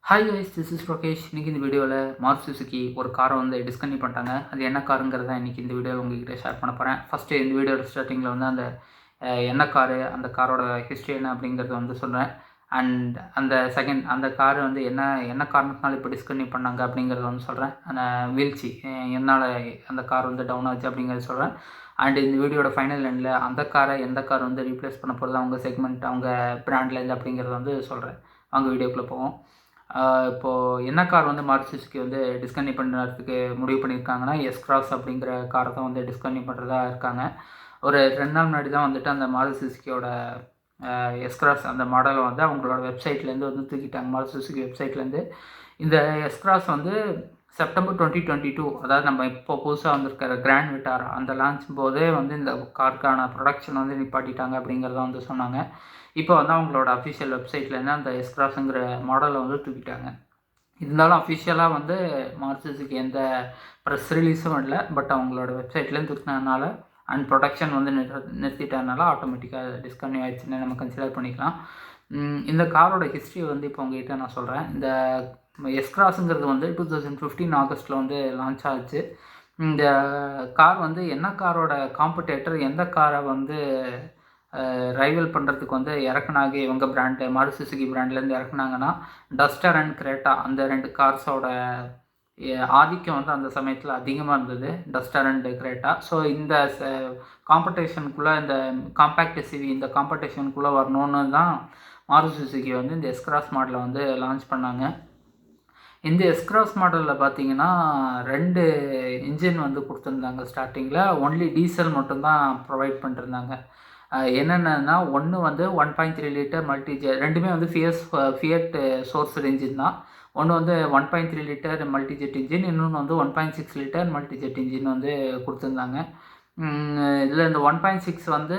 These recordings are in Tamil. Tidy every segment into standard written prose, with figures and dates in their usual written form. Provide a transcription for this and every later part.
Hi guys, this is Prakesh. இன்றைக்கி இந்த வீடியோவில் மாருதிசுசுகி ஒரு காரை வந்து டிஸ்கன்டினியூ பண்ணிட்டாங்க. அது என்ன காருங்கிறத இன்றைக்கி இந்த வீடியோவில் உங்கள்கிட்ட ஷேர் பண்ண போகிறேன். ஃபஸ்ட்டு இந்த வீடியோட ஸ்டார்டிங்கில் வந்து அந்த என்ன காரு, அந்த காரோட ஹிஸ்ட்ரி என்ன அப்படிங்கிறத வந்து சொல்கிறேன். அண்ட் அந்த காரு வந்து என்ன காரணத்தினால இப்போ டிஸ்கன்டினியூ பண்ணாங்க அப்படிங்கிறத வந்து சொல்கிறேன். அந்த வீழ்ச்சி என்னால் அந்த கார் வந்து டவுன் ஆச்சு அப்படிங்கிறத சொல்கிறேன். அண்ட் இந்த வீடியோட ஃபைனல் எண்டில் எந்த கார் வந்து ரீப்ளேஸ் பண்ண போகிறது, அவங்க செக்மெண்ட், அவங்க பிராண்ட்லேருந்து அப்படிங்கிறத வந்து சொல்கிறேன். அவங்க வீடியோக்குள்ளே போவோம். இப்போது என்ன கார் வந்து மாருதிசுசுகி வந்து டிஸ்கன்டினியூ பண்ணுறதுக்கு முடிவு பண்ணியிருக்காங்கன்னா, ஸ்க்ராஸ் அப்படிங்கிற காரை தான் வந்து டிஸ்கன்டினியூ பண்ணுறதா இருக்காங்க. ஒரு 2 நாள் முன்னாடி தான் வந்துட்டு அந்த மாருதிசுசுகியோட ஸ்க்ராஸ் அந்த மாடலை வந்து அவங்களோட வெப்சைட்லேருந்து வந்து தூக்கிட்டாங்க. மாருதிசுசுகி வெப்சைட்லேருந்து இந்த ஸ்க்ராஸ் வந்து செப்டம்பர் 2022, அதாவது நம்ம இப்போ புதுசாக வந்திருக்கிற கிராண்ட்விட்டாரா அந்த லான்ச் போதே வந்து இந்த காருக்கான ப்ரொடக்ஷன் வந்து நிப்பாட்டிட்டாங்க அப்படிங்கிறத வந்து சொன்னாங்க. இப்போ வந்து அவங்களோட அஃபிஷியல் வெப்சைட்லேருந்து அந்த ஸ்க்ராஸுங்கிற மாடலை வந்து தூக்கிட்டாங்க. இருந்தாலும் அஃபிஷியலாக வந்து மாருதிசுசுகி எந்த ப்ரெஸ் ரிலீஸும் இல்லை. பட் அவங்களோட வெப்சைட்லேருந்து தூக்கினதுனால அண்ட் ப்ரொடக்ஷன் வந்து நிறுத்திட்டதுனால ஆட்டோமேட்டிக்காக டிஸ்கன்டினியூ ஆயிடுச்சுன்னு நம்ம கன்சிடர் பண்ணிக்கலாம். இந்த காரோட ஹிஸ்ட்ரி வந்து இப்போ உங்கள்கிட்ட நான் சொல்கிறேன். இந்த ஸ்க்ராஸுங்கிறது வந்து 2015 ஆகஸ்ட்டில் வந்து லான்ச் ஆச்சு. இந்த கார் வந்து என்ன காரோட காம்படேட்டர், எந்த காரை வந்து ரைவல் பண்ணுறதுக்கு வந்து இறக்குனாங்க இவங்க பிராண்டு மாருதிசுசுகி பிராண்ட்லேருந்து இறக்குனாங்கன்னா, டஸ்டர் அண்ட் கிரேட்டா அந்த 2 கார்ஸோட ஆதிக்கம் வந்து அந்த சமயத்தில் அதிகமாக இருந்தது, டஸ்டர் அண்ட் கிரேட்டா. ஸோ இந்த காம்படிஷனுக்குள்ளே இந்த காம்பேக்ட் எஸ்யூவி இந்த காம்படிஷனுக்குள்ளே வரணுன்னு தான் மாருதிசுசுகி வந்து இந்த ஸ்க்ராஸ் மாடலை வந்து லான்ச் பண்ணாங்க. இந்த ஸ்க்ராஸ் மாடலில் பார்த்தீங்கன்னா 2 இன்ஜின் வந்து கொடுத்துருந்தாங்க. ஸ்டார்டிங்கில் ஒன்லி டீசல் மட்டும்தான் ப்ரொவைட் பண்ணிருந்தாங்க. என்னென்னா ஒன்று வந்து 1.3 லிட்டர் மல்டிஜெட், ரெண்டுமே வந்து ஃபியட் சோர்ஸ்டு இன்ஜின் தான். ஒன்று வந்து 1.3 லிட்டர் மல்டிஜெட் இன்ஜின், இன்னொன்று வந்து 1.6 லிட்டர் மல்டிஜெட் இன்ஜின் வந்து கொடுத்துருந்தாங்க. இதில் இந்த 1.6 வந்து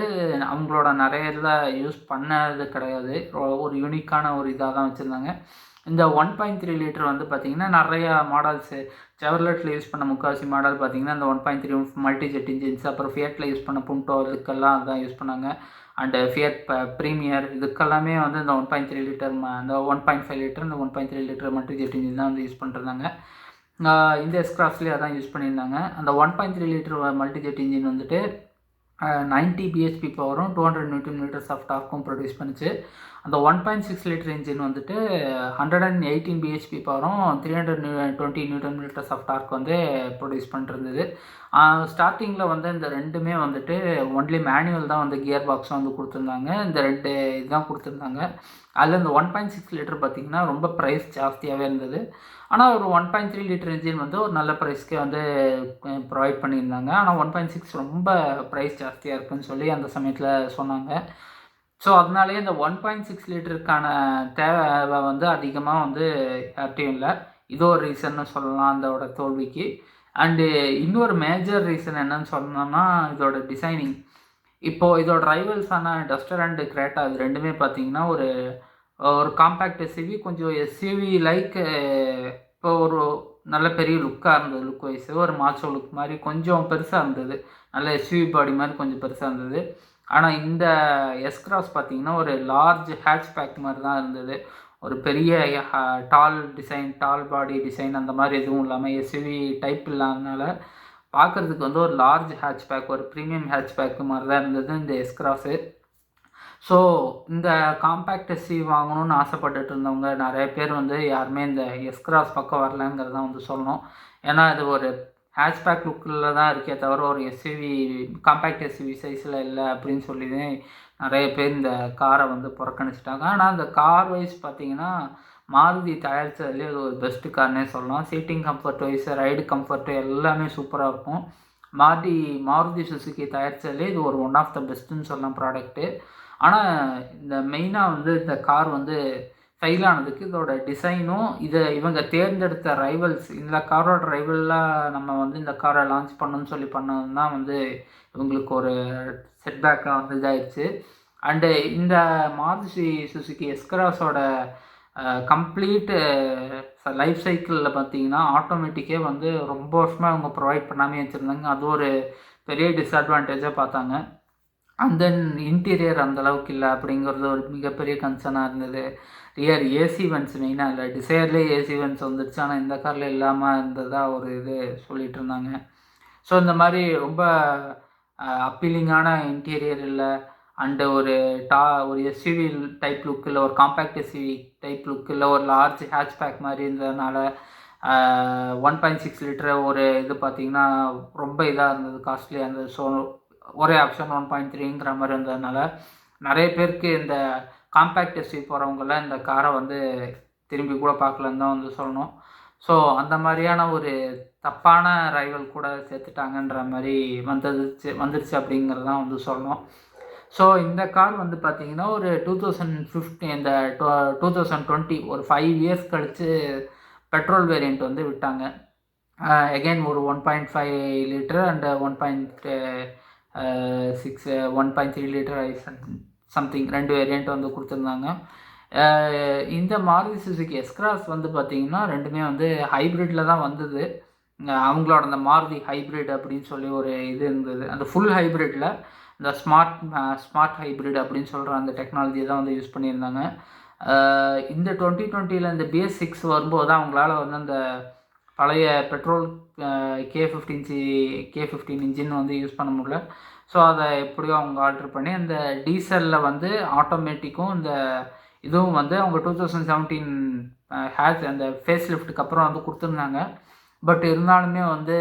அவங்களோட நிறைய இதில் யூஸ் பண்ணது கிடையாது. ஒரு யூனிக்கான ஒரு இதாக தான் வச்சுருந்தாங்க. இந்த 1.3 லிட்டர் வந்து பார்த்திங்கன்னா நிறையா மாடல்ஸு செவர்லெட்டில் யூஸ் பண்ண முக்கால்வாசி மாடல் பார்த்திங்கன்னா இந்த 1.3 மல்டிஜெட் இன்ஜின்ஸ், அப்புறம் ஃபியட்டில் யூஸ் பண்ண புண்டோ இதுக்கெல்லாம் அதுதான் யூஸ் பண்ணாங்க. அண்டு ஃபியட் ப்ரீமியர் இதுக்கெல்லாமே வந்து இந்த 1.3 லிட்டர் இந்த 1.5 லிட்டர் இந்த 1.3 லிட்டர் மல்டிஜெட் இன்ஜின் தான் வந்து யூஸ் பண்ணிருந்தாங்க. இந்த ஸ்க்ராஸ்லேயே அதான் யூஸ் பண்ணியிருந்தாங்க. அந்த 1.3 லிட்டர் மல்டிஜெட் இன்ஜின் வந்துட்டு 90 பிஹெச்பி பவரும் 200 நியூட்டன் மீட்டர்ஸ் ஆஃப் டார்க்கும் ப்ரொடியூஸ் பண்ணிச்சு. அந்த 1.6 லிட்டர் இன்ஜின் வந்துட்டு 118 பிஹெச்பி பவரும் 320 நியூட்டன் மீட்டர்ஸ் ஆஃப் டார்க் வந்து ப்ரொடியூஸ் பண்ணிருந்தது. ஸ்டார்டிங்கில் வந்து இந்த ரெண்டுமே வந்துட்டு ஒன்லி மேனுவல் தான் வந்து கியர் பாக்ஸும் வந்து கொடுத்துருந்தாங்க. இந்த 2 இதுதான் கொடுத்துருந்தாங்க. அதில் இந்த 1.6 லிட்டர் பார்த்திங்கன்னா ரொம்ப ப்ரைஸ் ஜாஸ்தியாகவே இருந்தது. ஆனால் ஒரு 1.3 லிட்டர் இன்ஜின் வந்து ஒரு நல்ல ப்ரைஸ்க்கே வந்து ப்ரொவைட் பண்ணியிருந்தாங்க. ஆனால் 1.6 ரொம்ப ப்ரைஸ் ஜாஸ்தியாக இருக்குதுன்னு சொல்லி அந்த சமயத்தில் சொன்னாங்க. ஸோ அதனாலேயே இந்த 1.6 லிட்டருக்கான தேவை வந்து அதிகமாக வந்து யார்ட்டையும் இல்லை. இது ஒரு ரீசன்னு சொல்லலாம் அதோட தோல்விக்கு. அண்டு இன்னொரு மேஜர் ரீசன் என்னன்னு சொன்னோம்னா இதோட டிசைனிங். இப்போது இதோட ரைவல்ஸான டஸ்டர் அண்டு கிரேட்டா இது ரெண்டுமே பார்த்திங்கன்னா ஒரு காம்பேக்ட் எஸ்யூவி, கொஞ்சம் எஸ்யூவி லைக் இப்போ ஒரு நல்ல பெரிய லுக்காக இருந்தது. லுக் வைஸ் ஒரு மாச்சோ லுக் மாதிரி கொஞ்சம் பெருசாக இருந்தது. நல்ல எஸ்யூவி பாடி மாதிரி கொஞ்சம் பெருசாக இருந்தது. ஆனால் இந்த ஸ்க்ராஸ் பார்த்திங்கன்னா ஒரு லார்ஜ் ஹேட்ச்பேக் மாதிரி தான் இருந்தது. ஒரு பெரிய டால் பாடி டிசைன் அந்த மாதிரி எதுவும் இல்லாமல் எஸ்யூவி டைப் இல்லாதனால பார்க்குறதுக்கு வந்து ஒரு லார்ஜ் ஹேட்ச்பேக், ஒரு ப்ரீமியம் ஹேட்ச்பேக் மாதிரி தான் இருந்தது இந்த ஸ்க்ராஸு. ஸோ இந்த காம்பேக்ட் எஸ்யூவி வாங்கணும்னு ஆசைப்பட்டுட்டு இருந்தவங்க நிறைய பேர் வந்து யாருமே இந்த ஸ்க்ராஸ் பக்கம் வரலங்கிறதான் வந்து சொல்லணும். ஏன்னா இது ஒரு ஹேட்ச்பேக் லுக்கில் தான் இருக்கே தவிர ஒரு எஸ்யூவி காம்பேக்ட் எஸ்யூவி சைஸில் இல்லை அப்படின்னு சொல்லி நிறைய பேர் இந்த காரை வந்து புறக்கணிச்சிட்டாங்க. ஆனால் இந்த கார் வைஸ் பார்த்திங்கன்னா மாருதி தயாரித்ததுலேயே அது ஒரு பெஸ்ட்டு கார்னே சொல்லலாம். Seating comfort wise, ride comfort எல்லாமே சூப்பராக இருக்கும். மாருதி சுசுகி தயாரித்ததுலேயே இது ஒரு ஒன் ஆஃப் த பெஸ்ட்டுன்னு சொல்லலாம் ப்ராடக்ட்டு. ஆனால் இந்த மெயினாக வந்து இந்த கார் வந்து ஃபெயில் ஆனதுக்கு இதோட டிசைனும் இவங்க தேர்ந்தெடுத்த ரைவல்ஸ், இந்த காரோட ரைவலாக நம்ம வந்து இந்த காரை லான்ச் பண்ணணும்னு சொல்லி பண்ணது தான் வந்து இவங்களுக்கு ஒரு செட்பேக்காக வந்து இதாகிடுச்சு. அண்டு இந்த மாருதி சுசுகி ஸ்க்ராஸோட கம்ப்ளீட் லைஃப் சைக்கிளில் பார்த்திங்கன்னா ஆட்டோமேட்டிக்கே வந்து ரொம்ப வருஷமாக அவங்க ப்ரொவைட் பண்ணாமே வச்சுருந்தாங்க. அது ஒரு பெரிய டிஸ்அட்வான்டேஜாக பார்த்தாங்க. அண்ட் தென் இன்டீரியர் அந்தளவுக்கு இல்லை அப்படிங்கிறது ஒரு மிகப்பெரிய கன்சர்னாக இருந்தது. ரியர் ஏசி வென்ட்ஸ் மெயினாக இல்லை, டிசையர்லேயே ஏசி வென்ட்ஸ் வந்துடுச்சு, ஆனால் இந்த காரில் இல்லாமல் இருந்ததாக ஒரு இது சொல்லிகிட்டு இருந்தாங்க. ஸோ இந்த மாதிரி ரொம்ப அப்பீலிங்கான இன்டீரியர் இல்லை, அண்டு ஒரு எஸ்யூவி டைப் லுக் இல்லை, ஒரு காம்பேக்ட் எஸ்யூவி டைப் லுக் இல்லை, ஒரு லார்ஜ் ஹேட்ச்பேக் மாதிரி இருந்ததுனால 1.6 லிட்டரு ஒரு இது பார்த்திங்கன்னா ரொம்ப இதாக இருந்தது, காஸ்ட்லியாக இருந்தது. ஸோ ஒரே ஆப்ஷன் 1.3ங்கிற மாதிரி இருந்ததுனால நிறைய பேருக்கு இந்த காம்பேக்ட் எஸ்யூவி போகிறவங்களாம் இந்த காரை வந்து திரும்பி கூட பார்க்கலன்னு தான் வந்து சொல்லணும். ஸோ அந்த மாதிரியான ஒரு தப்பான ரைவல் கூட சேர்த்துட்டாங்கன்ற மாதிரி வந்துடுச்சு அப்படிங்கிறதான் வந்து சொல்லணும். ஸோ இந்த கார் வந்து பார்த்திங்கன்னா ஒரு 2015 இந்த 2020 ஒரு 5 இயர்ஸ் கழித்து பெட்ரோல் வேரியண்ட் வந்து விட்டாங்க. அகெயின் ஒரு 1.5 litre and 1.3 litre something 2 variant வந்து கொடுத்துருந்தாங்க. இந்த மாருதி சுசுகி எஸ்கிராஸ் வந்து பார்த்திங்கன்னா ரெண்டுமே வந்து ஹைப்ரிட்டில் தான் வந்தது. அவங்களோட அந்த மாருதி ஹைப்ரிட் அப்படின்னு சொல்லி ஒரு இது இருந்தது, அந்த ஃபுல் ஹைப்ரிட்டில் இந்த ஸ்மார்ட் ஹைப்ரிட் அப்படின்னு சொல்கிற அந்த டெக்னாலஜியை தான் வந்து யூஸ் பண்ணியிருந்தாங்க. இந்த 2020 இந்த BS6 வரும்போது தான் அவங்களால வந்து அந்த பழைய பெட்ரோல் K15 இன்ஜின் வந்து யூஸ் பண்ண முடியல. ஸோ அதை எப்படியோ அவங்க ஆல்ட்ரு பண்ணி அந்த டீசலில் வந்து ஆட்டோமேட்டிக்கும் இந்த இதுவும் வந்து அவங்க 2017 அந்த ஃபேஸ் லிஃப்ட்டுக்கு அப்புறம் வந்து கொடுத்துருந்தாங்க. பட் இருந்தாலுமே வந்து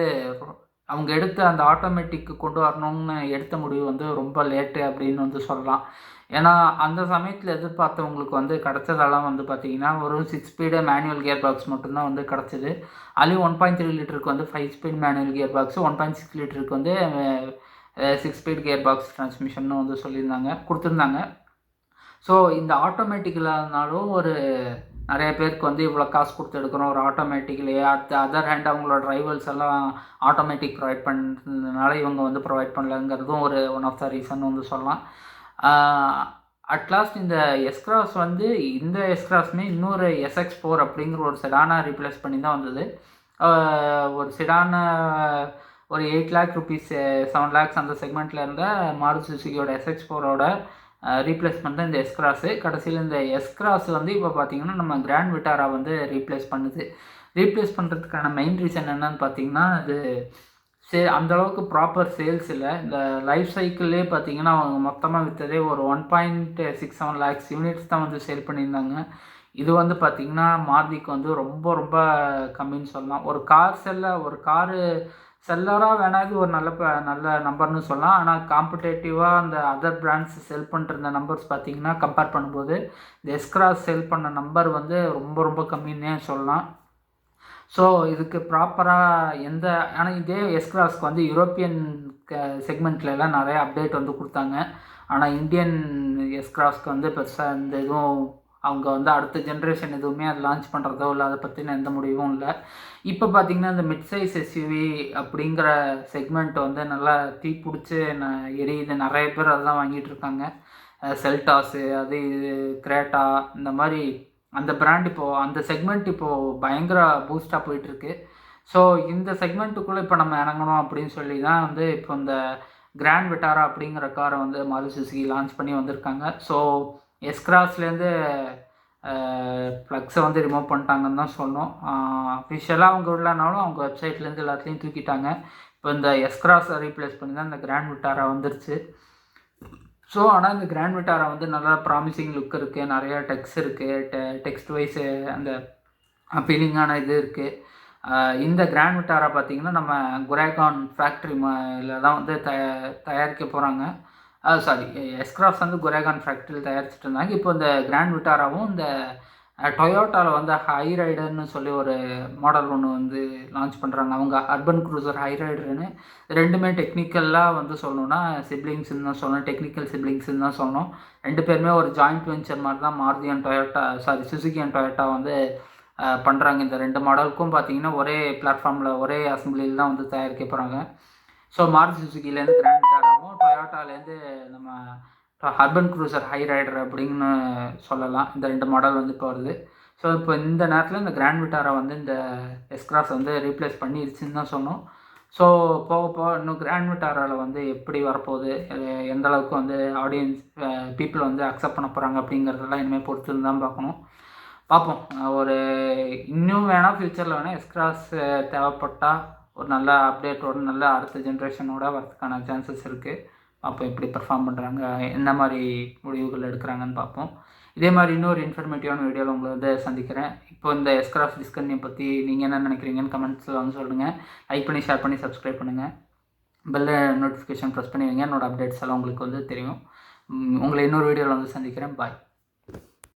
அவங்க எடுத்த அந்த ஆட்டோமேட்டிக்கு கொண்டு வரணும்னு எடுத்த முடிவு வந்து ரொம்ப லேட்டு அப்படின்னு வந்து சொல்லலாம். ஏன்னா அந்த சமயத்தில் எதிர்பார்த்தவங்களுக்கு வந்து கிடச்சதெல்லாம் வந்து பார்த்திங்கன்னா ஒரு 6 ஸ்பீடு மேனுவல் கியர் பாக்ஸ் மட்டும்தான் வந்து கிடச்சிது. அதுலேயும் 1.3 லிட்டருக்கு வந்து 5 ஸ்பீட் மேனுவல் கியர் பாக்ஸு, 1.6 லிட்டருக்கு வந்து 6 ஸ்பீட் கியர் பாக்ஸ் டிரான்ஸ்மிஷன்னு வந்து கொடுத்துருந்தாங்க. ஸோ இந்த ஆட்டோமேட்டிக் இல்லாதனாலும் நிறைய பேருக்கு வந்து இவ்வளோ காசு கொடுத்து எடுக்கிறோம் ஒரு ஆட்டோமேட்டிக்லேயே. அதர் ஹேண்ட் அவங்களோட ரைவல்ஸ் எல்லாம் ஆட்டோமேட்டிக் ப்ரொவைட் பண்ணுறதுனால இவங்க வந்து ப்ரொவைட் பண்ணலங்கிறதும் ஒன் ஆஃப் த ரீசன் வந்து சொல்லலாம். அட்லாஸ்ட் இந்த எஸ்கிராஸ் வந்து இந்த எஸ்கிராஸ்மே இன்னொரு SX4 அப்படிங்கிற ஒரு செடானை ரீப்ளேஸ் பண்ணி தான் வந்தது. ஒரு செடானை ஒரு 8 lakh rupees 7 lakhs அந்த செக்மெண்ட்டில் இருந்த மாருதி சுசுகியோட SX4ஓட ரீப்ளேஸ்மெண்ட் தான் இந்த எஸ்கிராஸு. கடைசியில் இந்த எஸ்கிராஸ் வந்து இப்போ பார்த்திங்கன்னா நம்ம கிராண்ட்விட்டாரா வந்து ரீப்ளேஸ் பண்ணுறதுக்கான மெயின் ரீசன் என்னன்னு பார்த்திங்கன்னா அது அந்தளவுக்கு ப்ராப்பர் சேல்ஸ் இல்லை. இந்த லைஃப் சைக்கிள்லேயே பார்த்திங்கன்னா அவங்க மொத்தமாக விற்றதே ஒரு 1.67 lakhs யூனிட்ஸ் தான் வந்து சேல் பண்ணியிருந்தாங்க. இது வந்து பார்த்திங்கன்னா மாருதிக்கு வந்து ரொம்ப ரொம்ப கம்மின்னு சொல்லலாம். ஒரு காரு செல்லராக வேணாது ஒரு நல்ல நம்பர்னு சொல்லலாம். ஆனால் காம்படேட்டிவாக அந்த அதர் பிராண்ட்ஸ் செல் பண்ணுற நம்பர்ஸ் பார்த்திங்கன்னா கம்பேர் பண்ணும்போது இந்த எஸ்கிராஸ் செல் பண்ண நம்பர் வந்து ரொம்ப ரொம்ப கம்மின்னே சொல்லலாம். ஸோ இதுக்கு ப்ராப்பராக ஆனால் இதே எஸ்கிராஸ்க்கு வந்து யூரோப்பியன் செக்மெண்ட்லலாம் நிறைய அப்டேட் வந்து கொடுத்தாங்க. ஆனால் இந்தியன் எஸ்கிராஸ்க்கு வந்து பெருசாக இந்த இதுவும் அவங்க வந்து அடுத்த ஜென்ரேஷன் எதுவுமே அது லான்ச் பண்ணுறதோ இல்லை, அதை பற்றின எந்த முடிவும் இல்லை. இப்போ பார்த்திங்கன்னா இந்த மிட் சைஸ் எஸ்யூவி அப்படிங்கிற செக்மெண்ட் வந்து நல்லா தீ பிடிச்சி எரியுது. நிறைய பேர் அதெல்லாம் வாங்கிட்டு இருக்காங்க. செல்டாஸு, அது இது கிரேட்டா, இந்த மாதிரி அந்த பிராண்ட் இப்போது அந்த செக்மெண்ட் இப்போது பயங்கர பூஸ்டாக போயிட்டுருக்கு. ஸோ இந்த செக்மெண்ட்டுக்குள்ளே இப்போ நம்ம இறங்கணும் அப்படின்னு சொல்லி தான் வந்து இப்போ இந்த கிராண்ட்விட்டாரா அப்படிங்கிற காரை வந்து மாருதி சுசுகி லான்ச் பண்ணி வந்திருக்காங்க. ஸோ எஸ்கிராஸ்லேருந்து ப்ளக்ஸை வந்து ரிமூவ் பண்ணிட்டாங்கன்னு தான் சொல்லணும். அஃபிஷியலாக அவங்க உள்ளனாலும் அவங்க வெப்சைட்லேருந்து எல்லாத்துலேயும் தூக்கிட்டாங்க. இப்போ இந்த எஸ்கிராஸை ரீப்ளேஸ் பண்ணி தான் இந்த கிராண்ட்விட்டாரா வந்துருச்சு. ஸோ ஆனால் இந்த கிராண்ட்விட்டாரா வந்து நல்லா ப்ராமிசிங் லுக் இருக்குது, நிறையா டெக்ஸ்ட் வைஸ் அந்த அப்பீலிங்கான இது இருக்குது. இந்த கிராண்ட்விட்டாரா பார்த்திங்கன்னா நம்ம குரேகான் ஃபேக்ட்ரியில் தான் வந்து தயாரிக்க போகிறாங்க. எஸ்கிராஸ் வந்து குரேகான் ஃபேக்ட்ரியில் தயாரிச்சுட்டு இருந்தாங்க. இப்போ இந்த கிராண்ட்விட்டாராவும் இந்த டொயோட்டாவில் வந்து ஹை ரைடர்னு சொல்லி ஒரு மாடல் ஒன்று வந்து லான்ச் பண்ணுறாங்க. அவங்க அர்பன் க்ரூசர் ஹை ரைடர்னு ரெண்டுமே டெக்னிக்கலாக வந்து சொல்லணுன்னா சிப்ளிங்ஸ்ன்னு தான் சொல்லணும், டெக்னிக்கல் சிப்ளிங்ஸ்ன்னு தான் சொல்லணும். ரெண்டு பேருமே ஒரு ஜாயிண்ட் வெஞ்சர் மாதிரி தான் Maruti and Suzuki and Toyota வந்து பண்ணுறாங்க. இந்த ரெண்டு மாடலுக்கும் பார்த்திங்கன்னா ஒரே பிளாட்ஃபார்மில் ஒரே அசம்பிளியில் தான் வந்து தயாரிக்க போகிறாங்க. ஸோ மாருதி சுசுகிலேருந்து கிராண்ட்விட்டாராவும் டொயோட்டாலேருந்து நம்ம அர்பன் க்ரூசர் ஹை ரைடர் அப்படின்னு சொல்லலாம். இந்த ரெண்டு மாடல் வந்து இப்போ வருது. ஸோ இப்போ இந்த நேரத்தில் இந்த கிராண்ட்விட்டாரா வந்து இந்த எஸ்கிராஸ் வந்து ரீப்ளேஸ் பண்ணிடுச்சுன்னு தான் சொன்னோம். ஸோ போக இன்னும் கிராண்ட்விட்டாராவில் வந்து எப்படி வரப்போகுது, எந்தளவுக்கு வந்து ஆடியன்ஸ் பீப்புள் வந்து அக்செப்ட் பண்ண போகிறாங்க அப்படிங்கிறதெல்லாம் இனிமேல் பொறுத்து தான் பார்க்கணும். பார்ப்போம். ஒரு இன்னும் வேணால் ஃப்யூச்சரில் வேணால் ஸ்க்ராஸ் தேவைப்பட்டால் ஒரு நல்ல அப்டேட்டோட நல்ல அடுத்த ஜென்ரேஷனோட வரதுக்கான சான்சஸ் இருக்குது. பார்ப்போம் எப்படி பெர்ஃபார்ம் பண்ணுறாங்க, என்ன மாதிரி முடிவுகள் எடுக்கிறாங்கன்னு பார்ப்போம். இதே மாதிரி இன்னொரு இன்ஃபர்மேட்டிவான வீடியோவில் உங்களை வந்து சந்திக்கிறேன். இப்போ இந்த ஸ்க்ராஸ் டிஸ்கன்டினியூ பற்றி நீங்கள் என்ன நினைக்கிறீங்கன்னு கமெண்ட்ஸில் வந்து சொல்லுங்கள். லைக் பண்ணி ஷேர் பண்ணி சப்ஸ்கிரைப் பண்ணுங்கள். பெல்ல நோட்டிஃபிகேஷன் ப்ரெஸ் பண்ணி வைங்க. என்னோடய அப்டேட்ஸ் எல்லாம் உங்களுக்கு வந்து தெரியும். உங்களை இன்னொரு வீடியோவில் வந்து சந்திக்கிறேன். பாய்.